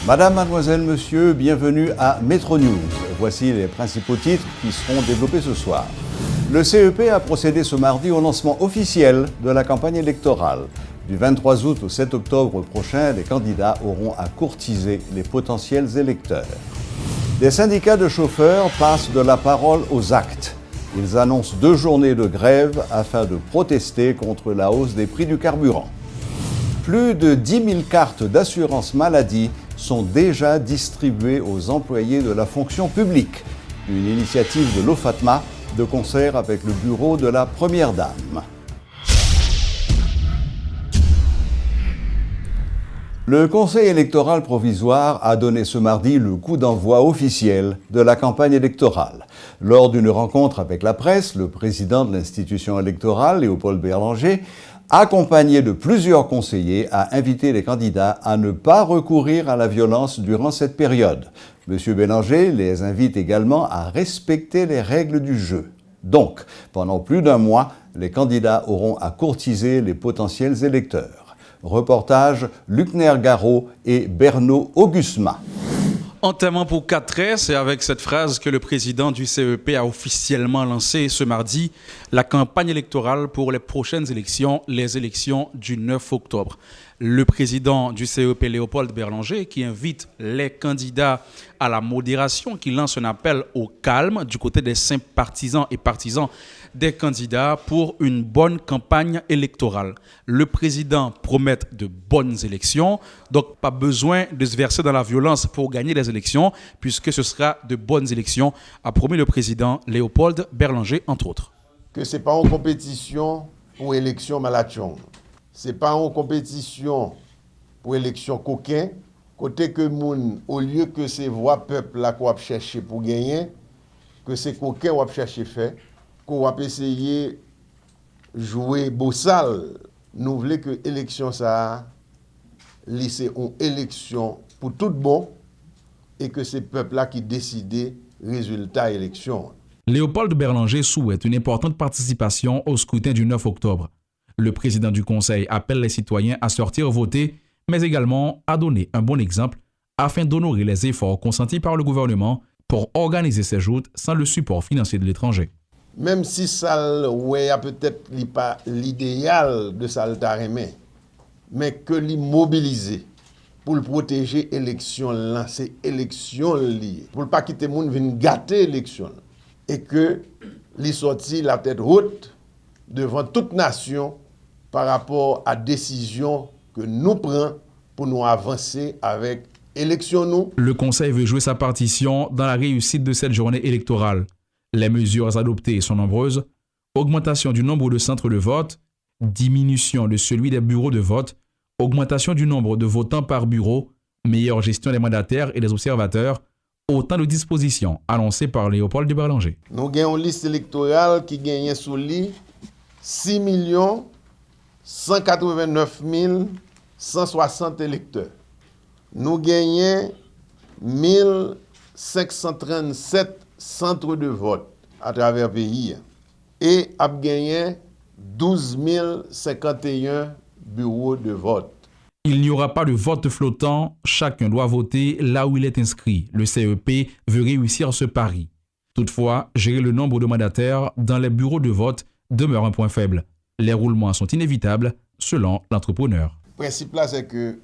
Madame, mademoiselle, monsieur, bienvenue à Métro News. Voici les principaux titres qui seront développés ce soir. Le CEP a procédé ce mardi au lancement officiel de la campagne électorale. Du 23 août au 7 octobre prochain, les candidats auront à courtiser les potentiels électeurs. Les syndicats de chauffeurs passent de la parole aux actes. Ils annoncent 2 journées de grève afin de protester contre la hausse des prix du carburant. Plus de 10 000 cartes d'assurance maladie sont déjà distribuées aux employés de la fonction publique. Une initiative de l'OFATMA de concert avec le bureau de la Première Dame. Le Conseil électoral provisoire a donné ce mardi le coup d'envoi officiel de la campagne électorale. Lors d'une rencontre avec la presse, le président de l'institution électorale, Léopold Berlanger, accompagné de plusieurs conseillers, a invité les candidats à ne pas recourir à la violence durant cette période. M. Berlanger les invite également à respecter les règles du jeu. Donc, pendant plus d'1 mois, les candidats auront à courtiser les potentiels électeurs. Reportage Luckner Garot et Berno Augusma. Entamant pour 4 c'est avec cette phrase que le président du CEP a officiellement lancé ce mardi la campagne électorale pour les prochaines élections, les élections du 9 octobre. Le président du CEP, Léopold Berlanger, qui invite les candidats à la modération, qui lance un appel au calme du côté des sympathisants et partisans des candidats pour une bonne campagne électorale. Le président promet de bonnes élections, donc pas besoin de se verser dans la violence pour gagner les élections, puisque ce sera de bonnes élections, a promis le président Léopold Berlanger, entre autres. Que ce n'est pas une compétition pour élection malachon. Ce n'est pas une compétition pour élection coquin. Côté que moun, au lieu que c'est voix peuple là qu'on va chercher pour gagner, que c'est coquin qu'on va chercher faire, qu'on va essayer jouer bossal. Nous voulons que l'élection ça laisser une élection pour tout bon et que c'est peuple là qui décide résultat élection. Léopold Berlanger souhaite une importante participation au scrutin du 9 octobre. Le président du Conseil appelle les citoyens à sortir voter, mais également à donner un bon exemple afin d'honorer les efforts consentis par le gouvernement pour organiser ces joutes sans le support financier de l'étranger. Même si ça ouais, peut-être pas l'idéal de ça mais que l'immobiliser pour le protéger l'élection, lancer l'élection liée, pour ne pas quitter le monde venir gâter l'élection et que les sorti la tête haute devant toute nation par rapport à la décision que nous prenons pour nous avancer avec l'élection. Nous. Le Conseil veut jouer sa partition dans la réussite de cette journée électorale. Les mesures adoptées sont nombreuses. Augmentation du nombre de centres de vote, diminution de celui des bureaux de vote, augmentation du nombre de votants par bureau, meilleure gestion des mandataires et des observateurs, autant de dispositions annoncées par Léopold Berlanger. Nous avons une liste électorale qui gagne sous lit 6 189 160 électeurs. Nous gagnons 1537 centres de vote à travers le pays et a gagné 12 051 bureaux de vote. Il n'y aura pas de vote flottant, chacun doit voter là où il est inscrit. Le CEP veut réussir ce pari. Toutefois, gérer le nombre de mandataires dans les bureaux de vote demeure un point faible. Les roulements sont inévitables, selon l'entrepreneur. Le principe là, c'est que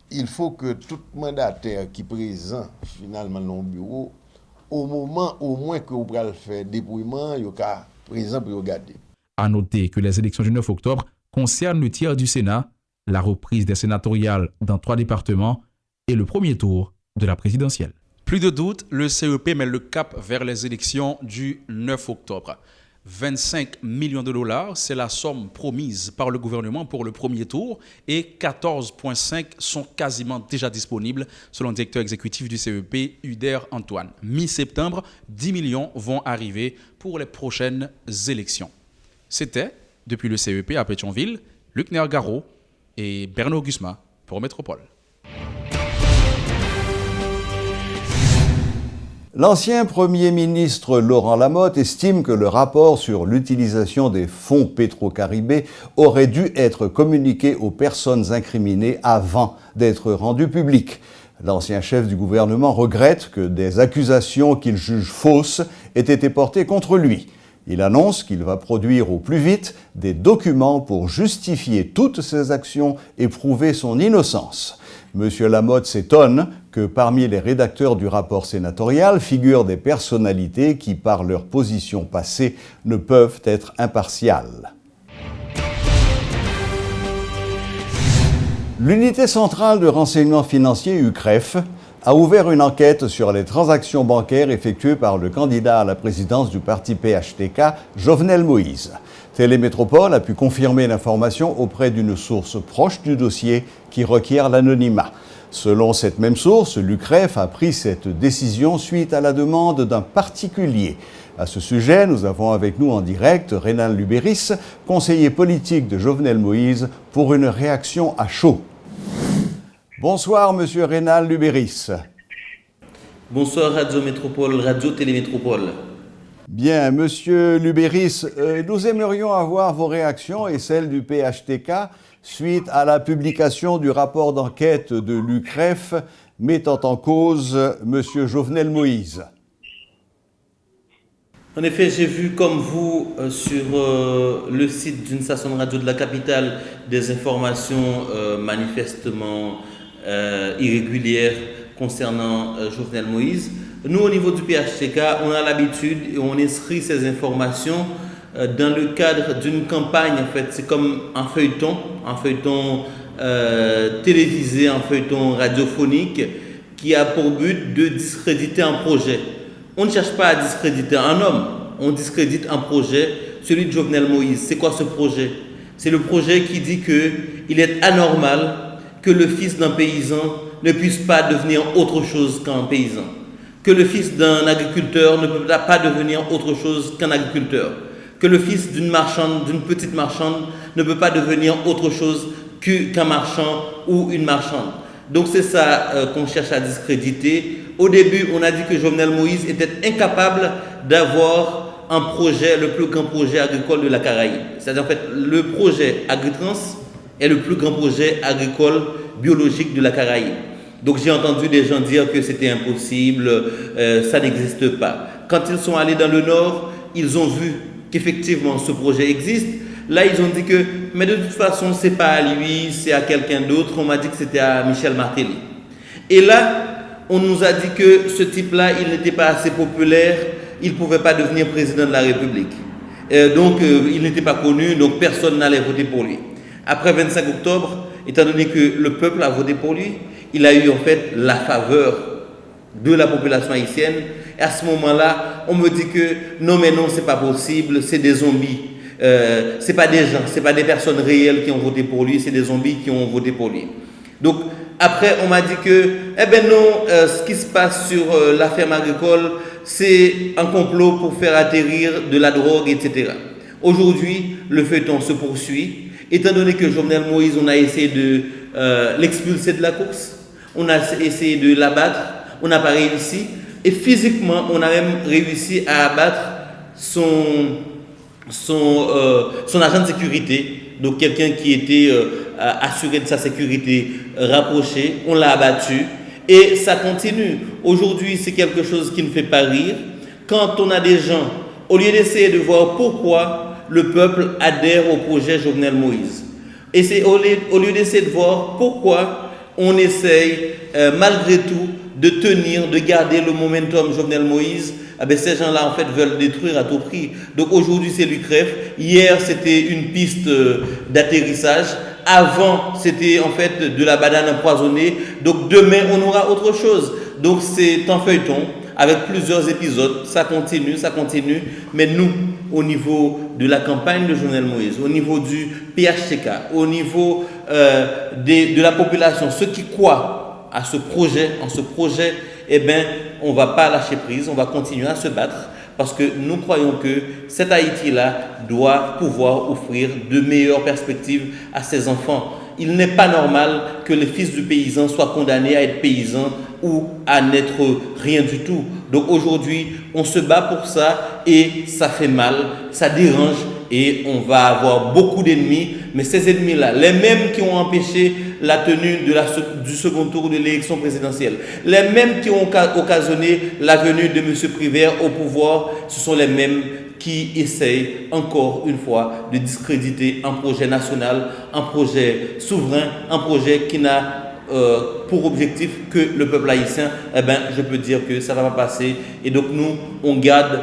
il faut que tout mandataire qui est présent finalement dans le bureau, au moment au moins que vous allez faire dépouillement, il y a présent pour regarder. À noter que les élections du 9 octobre concernent le tiers du Sénat, la reprise des sénatoriales dans 3 départements et le premier tour de la présidentielle. Plus de doute, le CEP met le cap vers les élections du 9 octobre. 25 millions de dollars, c'est la somme promise par le gouvernement pour le premier tour et 14,5 sont quasiment déjà disponibles selon le directeur exécutif du CEP, Uder Antoine. Mi-septembre, 10 millions vont arriver pour les prochaines élections. C'était, depuis le CEP à Pétionville, Luckner Garot et Berno Augusma pour Métropole. L'ancien Premier ministre Laurent Lamotte estime que le rapport sur l'utilisation des fonds Petro-Caribé aurait dû être communiqué aux personnes incriminées avant d'être rendu public. L'ancien chef du gouvernement regrette que des accusations qu'il juge fausses aient été portées contre lui. Il annonce qu'il va produire au plus vite des documents pour justifier toutes ses actions et prouver son innocence. M. Lamotte s'étonne que parmi les rédacteurs du rapport sénatorial figurent des personnalités qui, par leur position passée, ne peuvent être impartiales. L'unité centrale de renseignement financier UCREF a ouvert une enquête sur les transactions bancaires effectuées par le candidat à la présidence du parti PHTK, Jovenel Moïse. Télémétropole a pu confirmer l'information auprès d'une source proche du dossier qui requiert l'anonymat. Selon cette même source, l'UCREF a pris cette décision suite à la demande d'un particulier. À ce sujet, nous avons avec nous en direct Rénal Lubéris, conseiller politique de Jovenel Moïse, pour une réaction à chaud. Bonsoir, Monsieur Rénal Lubéris. Bonsoir, Radio Métropole, Radio Télémétropole. Bien, Monsieur Lubéris, nous aimerions avoir vos réactions et celles du PHTK suite à la publication du rapport d'enquête de l'UCREF mettant en cause Monsieur Jovenel Moïse. En effet, j'ai vu comme vous sur le site d'une station de radio de la capitale des informations manifestement irrégulières concernant Jovenel Moïse. Nous, au niveau du PHTK, on a l'habitude et on inscrit ces informations dans le cadre d'une campagne. En fait, c'est comme un feuilleton télévisé, un feuilleton radiophonique qui a pour but de discréditer un projet. On ne cherche pas à discréditer un homme, on discrédite un projet, celui de Jovenel Moïse. C'est quoi ce projet? C'est le projet qui dit qu'il est anormal que le fils d'un paysan ne puisse pas devenir autre chose qu'un paysan. Que le fils d'un agriculteur ne peut pas devenir autre chose qu'un agriculteur. Que le fils d'une petite marchande, ne peut pas devenir autre chose qu'un marchand ou une marchande. Donc c'est ça qu'on cherche à discréditer. Au début, on a dit que Jovenel Moïse était incapable d'avoir un projet, le plus grand projet agricole de la Caraïbe. C'est-à-dire en fait, le projet Agritrans est le plus grand projet agricole biologique de la Caraïbe. Donc j'ai entendu des gens dire que c'était impossible, ça n'existe pas. Quand ils sont allés dans le Nord, ils ont vu qu'effectivement ce projet existe. Là, ils ont dit que, mais de toute façon, c'est pas à lui, c'est à quelqu'un d'autre. On m'a dit que c'était à Michel Martelly. Et là, on nous a dit que ce type-là, il n'était pas assez populaire, il ne pouvait pas devenir président de la République. Donc, il n'était pas connu, donc personne n'allait voter pour lui. Après 25 octobre, étant donné que le peuple a voté pour lui, il a eu en fait la faveur de la population haïtienne. Et à ce moment-là, on me dit que non, mais non, c'est pas possible, c'est des zombies. C'est pas des gens, c'est pas des personnes réelles qui ont voté pour lui, c'est des zombies qui ont voté pour lui. Donc, après, on m'a dit que, eh ben non, ce qui se passe sur la ferme agricole, c'est un complot pour faire atterrir de la drogue, etc. Aujourd'hui, le feuilleton se poursuit. Étant donné que Jovenel Moïse, on a essayé de l'expulser de la course, on a essayé de l'abattre, on n'a pas réussi. Et physiquement, on a même réussi à abattre son agent de sécurité, donc quelqu'un qui était assuré de sa sécurité rapproché, on l'a abattu et ça continue. Aujourd'hui, c'est quelque chose qui ne fait pas rire. Quand on a des gens, au lieu d'essayer de voir pourquoi le peuple adhère au projet Jovenel Moïse, et c'est au lieu d'essayer de voir pourquoi on essaye malgré tout de tenir, de garder le momentum Jovenel Moïse, eh bien, ces gens-là, en fait, veulent détruire à tout prix. Donc aujourd'hui, c'est l'UCREF. Hier, c'était une piste d'atterrissage. Avant, c'était en fait de la banane empoisonnée. Donc demain, on aura autre chose. Donc c'est un feuilleton avec plusieurs épisodes. Ça continue. Mais nous, au niveau de la campagne de Jovenel Moïse, au niveau du PHTK, au niveau de la population, ceux qui croient en ce projet, eh bien, on ne va pas lâcher prise, on va continuer à se battre parce que nous croyons que cet Haïti-là doit pouvoir offrir de meilleures perspectives à ses enfants. Il n'est pas normal que les fils du paysan soient condamnés à être paysans ou à n'être rien du tout. Donc aujourd'hui, on se bat pour ça et ça fait mal, ça dérange et on va avoir beaucoup d'ennemis. Mais ces ennemis-là, les mêmes qui ont empêché la tenue du second tour de l'élection présidentielle. Les mêmes qui ont occasionné la venue de M. Prévert au pouvoir, ce sont les mêmes qui essayent encore une fois de discréditer un projet national, un projet souverain, un projet qui n'a pour objectif que le peuple haïtien. Eh bien, je peux dire que ça ne va pas passer. Et donc nous, on garde,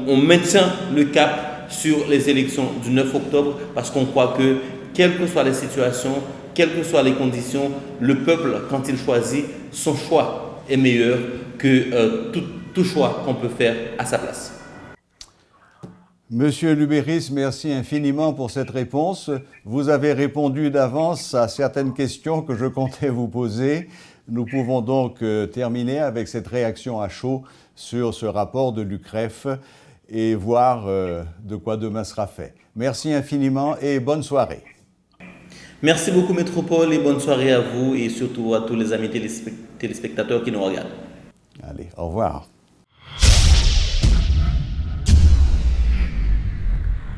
on maintient le cap sur les élections du 9 octobre parce qu'on croit que, quelles que soient les situations, quelles que soient les conditions, le peuple, quand il choisit, son choix est meilleur que tout choix qu'on peut faire à sa place. Monsieur Lubéris, merci infiniment pour cette réponse. Vous avez répondu d'avance à certaines questions que je comptais vous poser. Nous pouvons donc terminer avec cette réaction à chaud sur ce rapport de l'UCREF et voir de quoi demain sera fait. Merci infiniment et bonne soirée. Merci beaucoup Métropole et bonne soirée à vous et surtout à tous les amis téléspectateurs qui nous regardent. Allez, au revoir.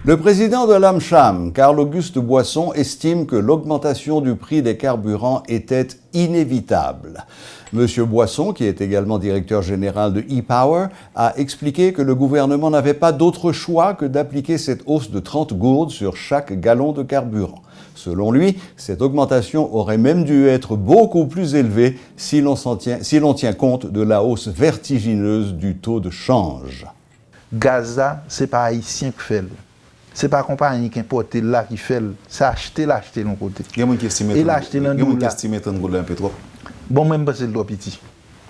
Le président de l'AMCHAM, Carl-Auguste Boisson, estime que l'augmentation du prix des carburants était inévitable. Monsieur Boisson, qui est également directeur général de e-Power, a expliqué que le gouvernement n'avait pas d'autre choix que d'appliquer cette hausse de 30 gourdes sur chaque gallon de carburant. Selon lui, cette augmentation aurait même dû être beaucoup plus élevée si l'on tient compte de la hausse vertigineuse du taux de change. Gaza, c'est pas haïtien qui fait. C'est pas compagnie qui importe là qui fait. C'est acheter de l'autre côté. Il y a des gens qui estiment que $30 un peu trop. Bon, même pas c'est le droit petit.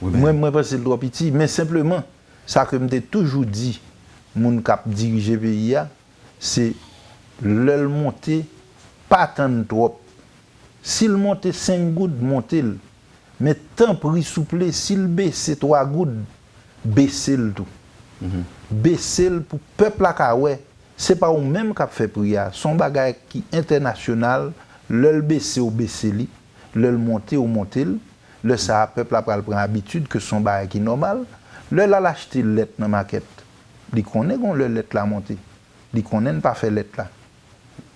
Moi, pas c'est le droit petit. Mais simplement, ça que je toujours dit, mon cap diriger le pays, c'est le monter pas tant trop. S'il monte 5 gouttes, montez-le. Mais tant prix souple, s'il baisse 3 gouttes, baissez-le tout. Baissez-le pour le peuple à Kaoué. Ce n'est pas au même qui fait prière. Son bagage qui est international, le baisser ou baisser, le monter ou monter, le ça peuple a prend habitude que son bagage qui est normal, le la l'acheter lettre dans maquette. Il connaît qu'on le lettre la monter. Il connaît pas faire lettre là.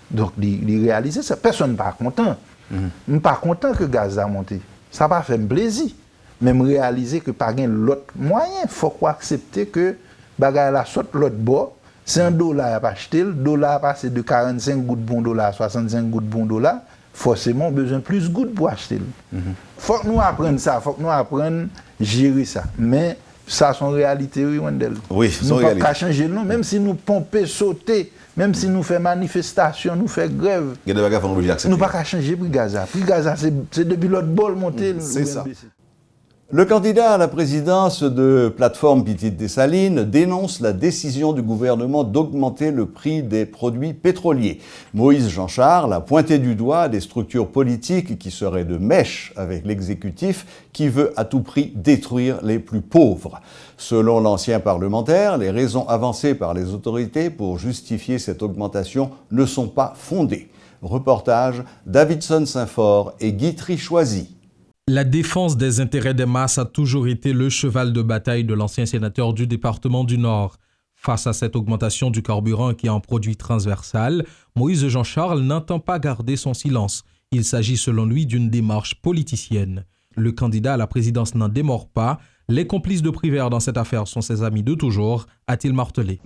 Donc il réalise ça, personne n'est pas content. Je pas content que gaz a monté. Ça pas fait plaisir. Même réaliser que pas gain l'autre moyen, faut accepter que bagage la saute l'autre bord. C'est $1 à acheter, le dollar passe de 45 gouttes bon dollar à 65 gouttes bon dollar, forcément besoin plus de gouttes pour acheter. Faut que nous apprenions ça, faut que nous apprenions à gérer ça. Mais ça, c'est une réalité, oui, Wendel. Oui, c'est une réalité. Nous ne pouvons pas changer, non, même si nous pompons, sauter, même si nous faisons manifestation, nous faisons grève. Nous ne pouvons pas changer pour Gaza. Puis Gaza, c'est depuis l'autre bol monté. C'est ça. Le candidat à la présidence de Plateforme Petite Dessalines dénonce la décision du gouvernement d'augmenter le prix des produits pétroliers. Moïse Jean-Charles a pointé du doigt des structures politiques qui seraient de mèche avec l'exécutif qui veut à tout prix détruire les plus pauvres. Selon l'ancien parlementaire, les raisons avancées par les autorités pour justifier cette augmentation ne sont pas fondées. Reportage Davidson Saint-Fort et Guy Trichoisy. La défense des intérêts des masses a toujours été le cheval de bataille de l'ancien sénateur du département du Nord. Face à cette augmentation du carburant qui est un produit transversal, Moïse Jean-Charles n'entend pas garder son silence. Il s'agit selon lui d'une démarche politicienne. Le candidat à la présidence n'en démord pas. Les complices de Prévert dans cette affaire sont ses amis de toujours, a-t-il martelé.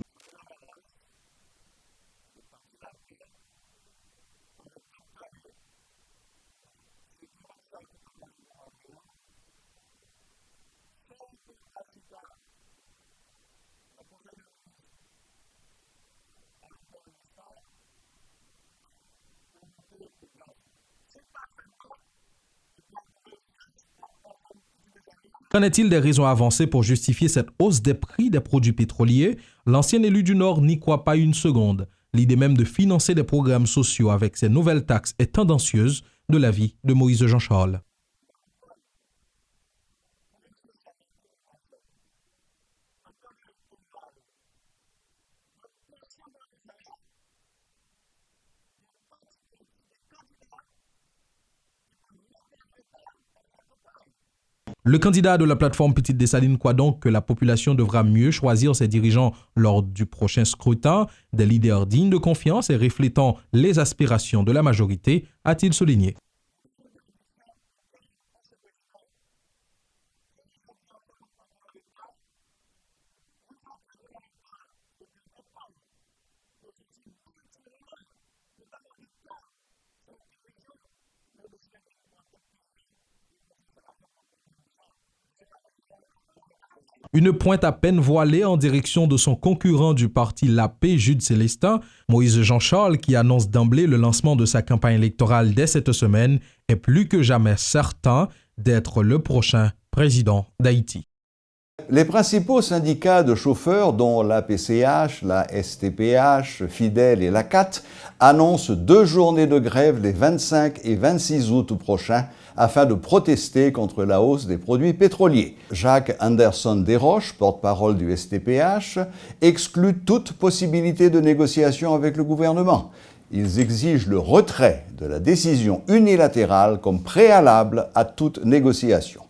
Qu'en est-il des raisons avancées pour justifier cette hausse des prix des produits pétroliers? L'ancien élu du Nord n'y croit pas une seconde. L'idée même de financer des programmes sociaux avec ces nouvelles taxes est tendancieuse, de l'avis de Moïse Jean-Charles. Le candidat de la plateforme Petite Dessalines croit donc que la population devra mieux choisir ses dirigeants lors du prochain scrutin, des leaders dignes de confiance et reflétant les aspirations de la majorité, a-t-il souligné. Une pointe à peine voilée en direction de son concurrent du parti La Paix, Jude Célestin, Moïse Jean-Charles, qui annonce d'emblée le lancement de sa campagne électorale dès cette semaine, est plus que jamais certain d'être le prochain président d'Haïti. Les principaux syndicats de chauffeurs, dont la PCH, la STPH, Fidel et la CAT, annoncent 2 journées de grève les 25 et 26 août prochains afin de protester contre la hausse des produits pétroliers. Jacques Anderson Desroches, porte-parole du STPH, exclut toute possibilité de négociation avec le gouvernement. Ils exigent le retrait de la décision unilatérale comme préalable à toute négociation.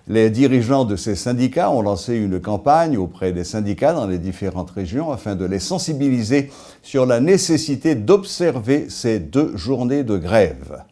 Les dirigeants de ces syndicats ont lancé une campagne auprès des syndicats dans les différentes régions afin de les sensibiliser sur la nécessité d'observer ces 2 journées de grève.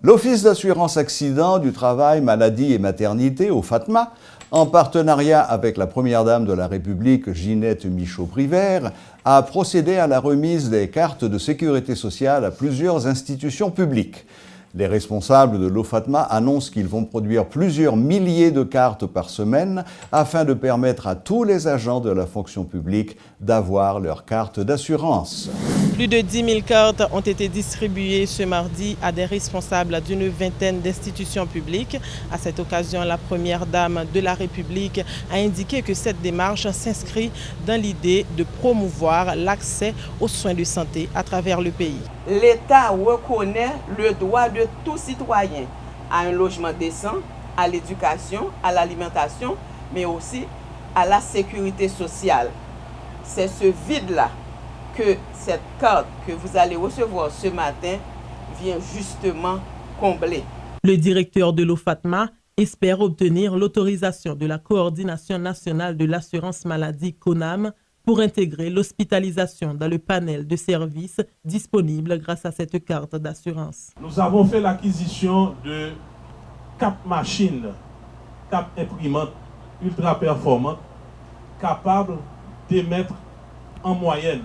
L'Office d'assurance accident du travail, maladie et maternité, OFATMA, en partenariat avec la Première Dame de la République, Ginette Michaud-Privert, a procédé à la remise des cartes de sécurité sociale à plusieurs institutions publiques. Les responsables de l'OFATMA annoncent qu'ils vont produire plusieurs milliers de cartes par semaine afin de permettre à tous les agents de la fonction publique d'avoir leur carte d'assurance. Plus de 10 000 cartes ont été distribuées ce mardi à des responsables d'une vingtaine d'institutions publiques. À cette occasion, la Première Dame de la République a indiqué que cette démarche s'inscrit dans l'idée de promouvoir l'accès aux soins de santé à travers le pays. L'État reconnaît le droit de tout citoyen à un logement décent, à l'éducation, à l'alimentation, mais aussi à la sécurité sociale. C'est ce vide-là que cette carte que vous allez recevoir ce matin vient justement combler. Le directeur de l'OFATMA espère obtenir l'autorisation de la Coordination nationale de l'assurance maladie CONAM pour intégrer l'hospitalisation dans le panel de services disponibles grâce à cette carte d'assurance. Nous avons fait l'acquisition de 4 machines, 4 imprimantes ultra performantes capables d'émettre en moyenne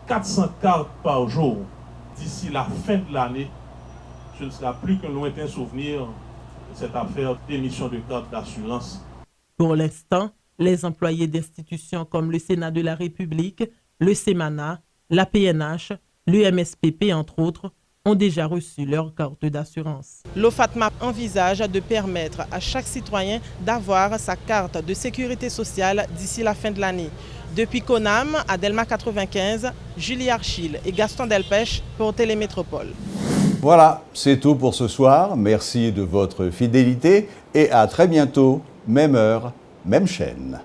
400 cartes par jour. D'ici la fin de l'année, ce ne sera plus qu'un lointain souvenir de cette affaire d'émission de cartes d'assurance. Pour l'instant, les employés d'institutions comme le Sénat de la République, le SEMANA, la PNH, l'UMSPP entre autres, ont déjà reçu leur carte d'assurance. L'OFATMA envisage de permettre à chaque citoyen d'avoir sa carte de sécurité sociale d'ici la fin de l'année. Depuis Conam, à Delma 95, Julie Archil et Gaston Delpech pour Télémétropole. Voilà, c'est tout pour ce soir. Merci de votre fidélité et à très bientôt, même heure, même chaîne.